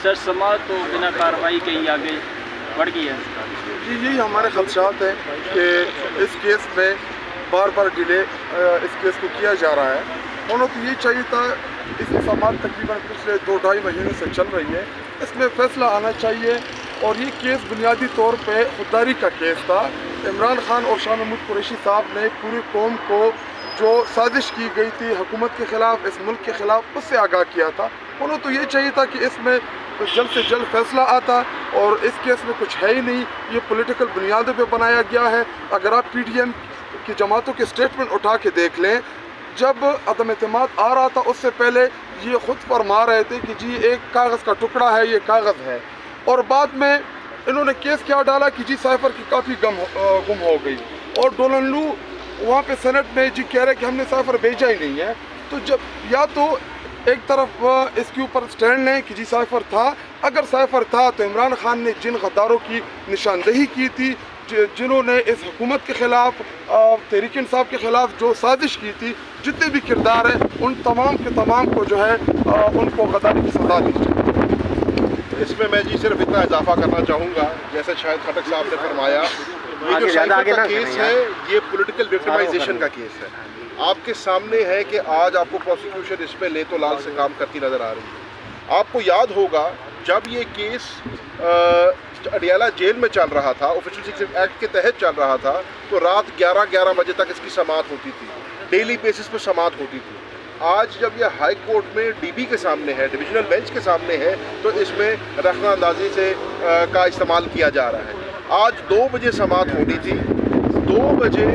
سر سماعت تو بنا کارروائی کے ہی آگے بڑھ گئی ہے. جی یہی ہمارے خدشات ہیں کہ اس کیس میں بار بار ڈیلے اس کیس کو کیا جا رہا ہے. انہوں تو یہ چاہیے تھا، اس کی سماعت تقریباً پچھلے 2-2.5 مہینے سے چل رہی ہے، اس میں فیصلہ آنا چاہیے. اور یہ کیس بنیادی طور پہ خودداری کا کیس تھا. عمران خان اور شاہ محمود قریشی صاحب نے پوری قوم کو جو سازش کی گئی تھی حکومت کے خلاف، اس ملک کے خلاف، اس سے آگاہ کیا تھا. انہوں تو یہ چاہیے تھا کہ اس میں جلد سے جلد فیصلہ آتا، اور اس کیس میں کچھ ہے ہی نہیں. یہ پولیٹیکل بنیادوں پہ بنایا گیا ہے. اگر آپ پی ڈی ایم کی جماعتوں کے اسٹیٹمنٹ اٹھا کے دیکھ لیں، جب عدم اعتماد آ رہا تھا اس سے پہلے یہ خود فرما رہے تھے کہ جی ایک کاغذ کا ٹکڑا ہے، یہ کاغذ ہے. اور بعد میں انہوں نے کیس کیا ڈالا کہ جی سائفر کی کافی گم ہو گئی. اور ڈولن لو وہاں پہ سینٹ میں جی کہہ رہے کہ ہم نے سائفر بھیجا ہی نہیں ہے. تو جب یا تو ایک طرف اس کے اوپر سٹینڈ لیں کہ جی سائفر تھا. اگر سائفر تھا تو عمران خان نے جن غداروں کی نشاندہی کی تھی، جنہوں نے اس حکومت کے خلاف، تحریک انصاف کے خلاف جو سازش کی تھی، جتنے بھی کردار ہیں ان تمام کے تمام کو جو ہے ان کو غداری کی سزا دی جائے. اس میں میں جی صرف اتنا اضافہ کرنا چاہوں گا، جیسے شاہد خٹک صاحب نے فرمایا، یہ جو سائفر کا کیس ہے یہ پولیٹیکل وکٹمائزیشن کا کیس ہے. آپ کے سامنے ہے کہ آج آپ کو پروسیکیوشن اس پہ لے تو لال سے کام کرتی نظر آ رہی ہے. آپ کو یاد ہوگا جب یہ کیس اڈیالہ جیل میں چل رہا تھا، آفیشل سیکریٹس ایکٹ کے تحت چل رہا تھا، تو رات 11 بجے تک اس کی سماعت ہوتی تھی، ڈیلی بیسس پہ سماعت ہوتی تھی. آج جب یہ ہائی کورٹ میں ڈی بی کے سامنے ہے، ڈویژنل بینچ کے سامنے ہے، تو اس میں رخنہ اندازی سے کا استعمال کیا جا رہا ہے. آج 2 بجے سماعت ہونی تھی، 2 بجے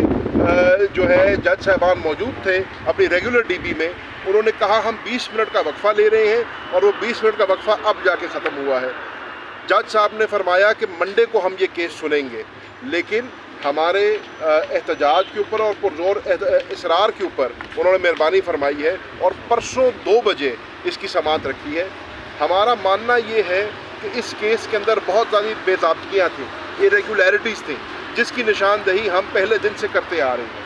جو ہے جج صاحبان موجود تھے اپنی ریگولر ڈی بی میں. انہوں نے کہا ہم 20 منٹ کا وقفہ لے رہے ہیں، اور وہ 20 منٹ کا وقفہ اب جا کے ختم ہوا ہے. جج صاحب نے فرمایا کہ منڈے کو ہم یہ کیس سنیں گے، لیکن ہمارے احتجاج کے اوپر اور پرزور اصرار کے اوپر انہوں نے مہربانی فرمائی ہے، اور پرسوں 2 بجے اس کی سماعت رکھی ہے. ہمارا ماننا یہ ہے کہ اس کیس کے اندر بہت زیادہ بے ضابطگیاں تھیں، ایریگولیرٹیز تھیں، جس کی نشاندہی ہم پہلے دن سے کرتے آ رہے ہیں.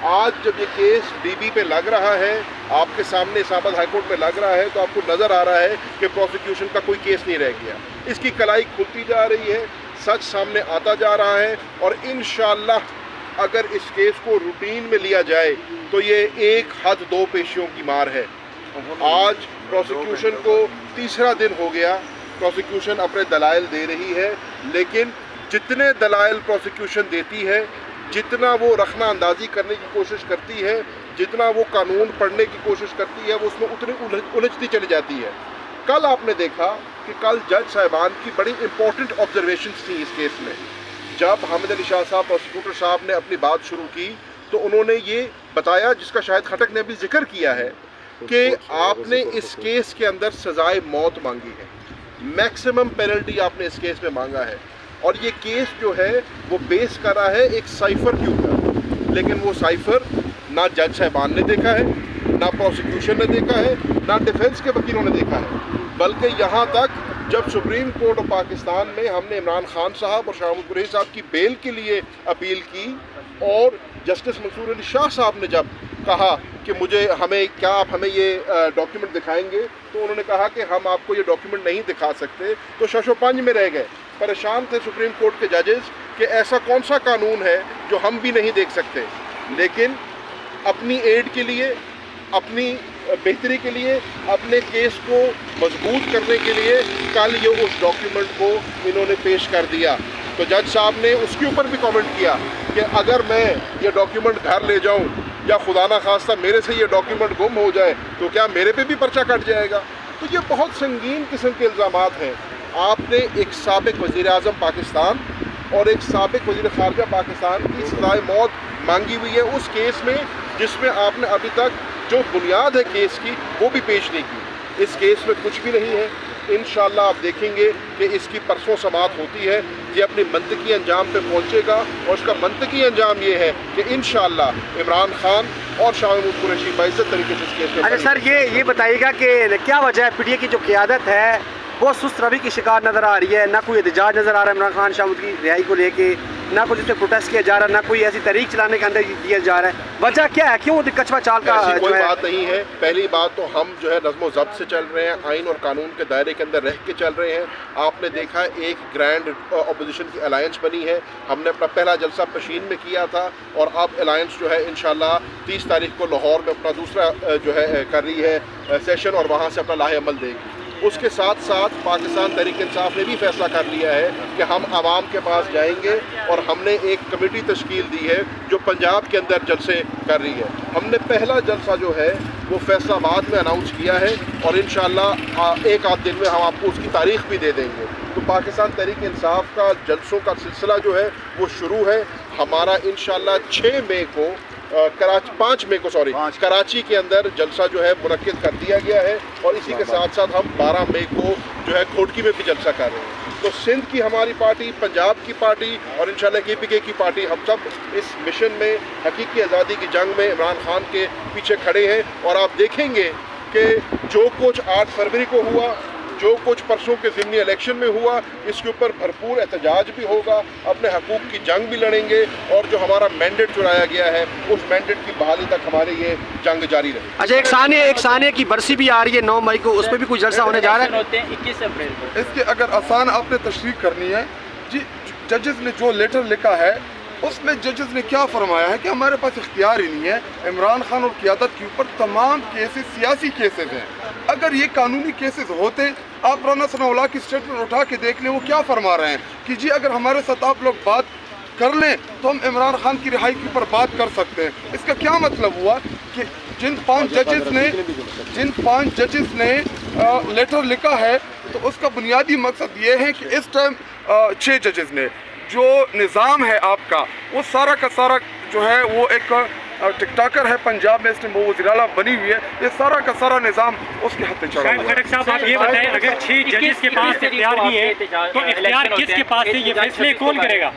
آج جب یہ کیس ڈی بی پہ لگ رہا ہے، آپ کے سامنے اسلام آباد ہائی کورٹ پہ لگ رہا ہے، تو آپ کو نظر آ رہا ہے کہ پروسیکیوشن کا کوئی کیس نہیں رہ گیا. اس کی کلائی کھلتی جا رہی ہے، سچ سامنے آتا جا رہا ہے، اور انشاءاللہ اگر اس کیس کو روٹین میں لیا جائے تو یہ 1 حد 2 پیشیوں کی مار ہے. آج پروسیکیوشن کو 3را دن ہو گیا، پروسیکیوشن اپنے دلائل دے رہی ہے، لیکن جتنے دلائل پروسیکیوشن دیتی ہے، جتنا وہ رخنہ اندازی کرنے کی کوشش کرتی ہے، جتنا وہ قانون پڑھنے کی کوشش کرتی ہے، وہ اس میں اتنی الجھتی چلی جاتی ہے. کل آپ نے دیکھا کہ کل جج صاحبان کی بڑی امپورٹنٹ آبزرویشنز تھیں اس کیس میں. جب حامد علی شاہ صاحب پروسیکیوٹر صاحب نے اپنی بات شروع کی تو انہوں نے یہ بتایا، جس کا شاہد خٹک نے بھی ذکر کیا ہے، کہ آپ نے اس کیس کے اندر سزائے موت مانگی ہے، میکسیمم پینلٹی آپ نے اس کیس میں مانگا ہے. اور یہ کیس جو ہے وہ بیس کر رہا ہے ایک سائفر کے اوپر، لیکن وہ سائفر نہ جج صاحبان نے دیکھا ہے، نہ پروسیکیوشن نے دیکھا ہے، نہ ڈیفنس کے وکیلوں نے دیکھا ہے. بلکہ یہاں تک جب سپریم کورٹ آف پاکستان میں ہم نے عمران خان صاحب اور شاہ محمود قریشی صاحب کی بیل کے لیے اپیل کی، اور جسٹس منصور علی شاہ صاحب نے جب کہا کہ آپ ہمیں یہ ڈاکیومنٹ دکھائیں گے، تو انہوں نے کہا کہ ہم آپ کو یہ ڈاکیومنٹ نہیں دکھا سکتے. تو شش و پنج میں رہ گئے، پریشان تھے سپریم کورٹ کے ججز کہ ایسا کون سا قانون ہے جو ہم بھی نہیں دیکھ سکتے. لیکن اپنی ایڈ کے لیے، اپنی بہتری کے لیے، اپنے کیس کو مضبوط کرنے کے لیے کل یہ اس ڈاکیومنٹ کو انہوں نے پیش کر دیا. تو جج صاحب نے اس کے اوپر بھی کامنٹ کیا کہ اگر میں یہ ڈاکیومنٹ گھر لے جاؤں، یا خدا نہ خواستہ میرے سے یہ ڈاکیومنٹ گم ہو جائے، تو کیا میرے پہ بھی پرچہ کٹ جائے گا. تو یہ بہت سنگین قسم کے الزامات ہیں. آپ نے ایک سابق وزیر اعظم پاکستان اور ایک سابق وزیر خارجہ پاکستان کی سزائے موت مانگی ہوئی ہے اس کیس میں، جس میں آپ نے ابھی تک جو بنیاد ہے کیس کی وہ بھی پیش نہیں کی. اس کیس میں کچھ بھی نہیں ہے. انشاءاللہ آپ دیکھیں گے کہ اس کی پرسوں سماعت ہوتی ہے، یہ اپنی منطقی انجام پہ پہنچے گا، اور اس کا منطقی انجام یہ ہے کہ انشاءاللہ عمران خان اور شاہ محمود قریشی باعزت طریقے سے اس کیس میں. اچھا سر، یہ بتائیے گا کہ کیا وجہ ہے پی ٹی اے کی جو قیادت ہے وہ سست روی کی شکار نظر آ رہی ہے؟ نہ کوئی احتجاج نظر آ رہا ہے عمران خان شاہ محمود کی رہائی کو لے کے، نہ کوئی اس پہ پروٹیسٹ کیا جا رہا ہے, نہ کوئی ایسی تحریک چلانے کا اندر دیا جا رہا ہے, وجہ کیا ہے, کیوں کچھوا چال کا ایسی جو کوئی ہے؟ بات نہیں ہے. پہلی بات تو ہم جو ہے نظم و ضبط سے چل رہے ہیں, آئین اور قانون کے دائرے کے اندر رہ کے چل رہے ہیں. آپ نے دیکھا ایک گرینڈ اپوزیشن کی الائنس بنی ہے, ہم نے اپنا پہلا جلسہ پشین میں کیا تھا, اور اب الائنس جو ہے انشاءاللہ 30 تاریخ کو لاہور میں اپنا دوسرا جو ہے کر رہی ہے سیشن, اور وہاں سے اپنا لاہ عمل دے گی. اس کے ساتھ ساتھ پاکستان تحریک انصاف نے بھی فیصلہ کر لیا ہے کہ ہم عوام کے پاس جائیں گے, اور ہم نے ایک کمیٹی تشکیل دی ہے جو پنجاب کے اندر جلسے کر رہی ہے. ہم نے پہلا جلسہ جو ہے وہ فیصل آباد میں اناؤنس کیا ہے, اور انشاءاللہ ایک آدھ دن میں ہم آپ کو اس کی تاریخ بھی دے دیں گے. تو پاکستان تحریک انصاف کا جلسوں کا سلسلہ جو ہے وہ شروع ہے. ہمارا انشاءاللہ 5 مئی کو کراچی کے اندر جلسہ جو ہے منعقد کر دیا گیا ہے, اور اسی کے ساتھ ساتھ ہم 12 مئی کو جو ہے کھوٹکی میں بھی جلسہ کر رہے ہیں. تو سندھ کی ہماری پارٹی, پنجاب کی پارٹی, اور انشاءاللہ KPK کی پارٹی, ہم سب اس مشن میں حقیقی آزادی کی جنگ میں عمران خان کے پیچھے کھڑے ہیں. اور آپ دیکھیں گے کہ جو کچھ 8 فروری کو ہوا, جو کچھ پرسوں کے ضمنی الیکشن میں ہوا, اس کے اوپر بھرپور احتجاج بھی ہوگا, اپنے حقوق کی جنگ بھی لڑیں گے, اور جو ہمارا مینڈیٹ چرایا گیا ہے اس مینڈیٹ کی بحالی تک ہماری یہ جنگ جاری رہے. اچھا, ایک ثانیہ کی برسی بھی آ رہی ہے 9 مئی کو, اس پہ بھی کوئی جلسہ ہونے جا رہا ہے؟ ہوتے ہیں 21 اپریل کو. اس کے اگر آسان آپ نے تشریح کرنی ہے جی, ججز نے جو لیٹر لکھا ہے اس میں ججز نے کیا فرمایا ہے کہ ہمارے پاس اختیار ہی نہیں ہے. عمران خان اور قیادت کے اوپر تمام کیسز سیاسی کیسز ہیں. اگر یہ قانونی کیسز ہوتے, آپ رانا ثناء اللہ کی اسٹیٹمنٹ اٹھا کے دیکھ لیں, وہ کیا فرما رہے ہیں کہ جی اگر ہمارے ساتھ آپ لوگ بات کر لیں تو ہم عمران خان کی رہائی کے اوپر بات کر سکتے ہیں. اس کا کیا مطلب ہوا کہ جن 5 ججز نے لیٹر لکھا ہے, تو اس کا بنیادی مقصد یہ ہے کہ اس ٹائم 6 ججز نے جو نظام ہے آپ کا, وہ سارا کا سارا جو ہے وہ ایک ٹک ٹاکر ہے پنجاب میں, اس میں وہ وزیر اعلیٰ بنی ہوئی ہے, یہ سارا کا سارا نظام اس کے ہاتھ چڑھا ہوا ہے. خٹک صاحب آپ یہ بتائیں, اگر 6 ججز کے پاس اختیار نہیں ہے تو اختیار کس کے پاس ہے, یہ فیصلے کون کرے گا؟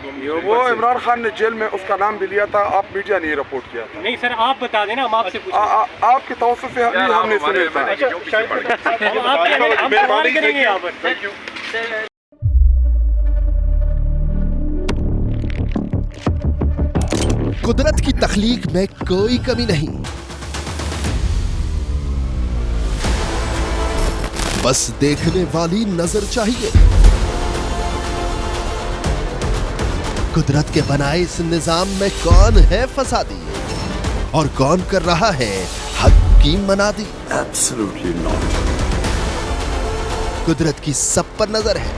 وہ عمران خان نے جیل میں اس کا نام بھی لیا تھا, آپ میڈیا نے یہ رپورٹ کیا تھا. نہیں سر, آپ بتا دینا, ہم آپ سے پوچھیں. آپ کے توسط سے ہم نے سنے تھا. ہم سوال کریں گے یہاں پر. قدرت کی تخلیق میں کوئی کمی نہیں, بس دیکھنے والی نظر چاہیے. قدرت کے بنائے اس نظام میں کون ہے فسادی اور کون کر رہا ہے حق کی منادی؟ Absolutely not. قدرت کی سب پر نظر ہے,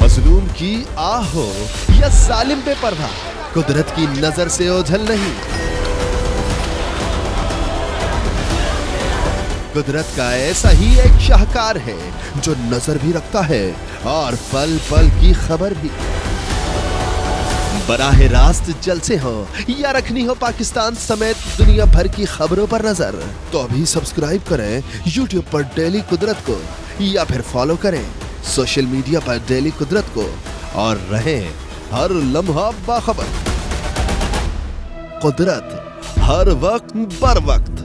مظلوم کی آہ ہو یا ظالم بے پرواہ, قدرت کی نظر سے اوجھل نہیں. قدرت کا ایسا ہی ایک شاہکار ہے جو نظر بھی رکھتا ہے اور پل پل کی خبر بھی. براہ راست جلسے ہوں یا رکھنی ہو پاکستان سمیت دنیا بھر کی خبروں پر نظر, تو ابھی سبسکرائب کریں YouTube پر ڈیلی قدرت کو, یا پھر فالو کریں سوشل میڈیا پر ڈیلی قدرت کو, اور رہیں ہر لمحہ باخبر. قدرت ہر وقت بر وقت.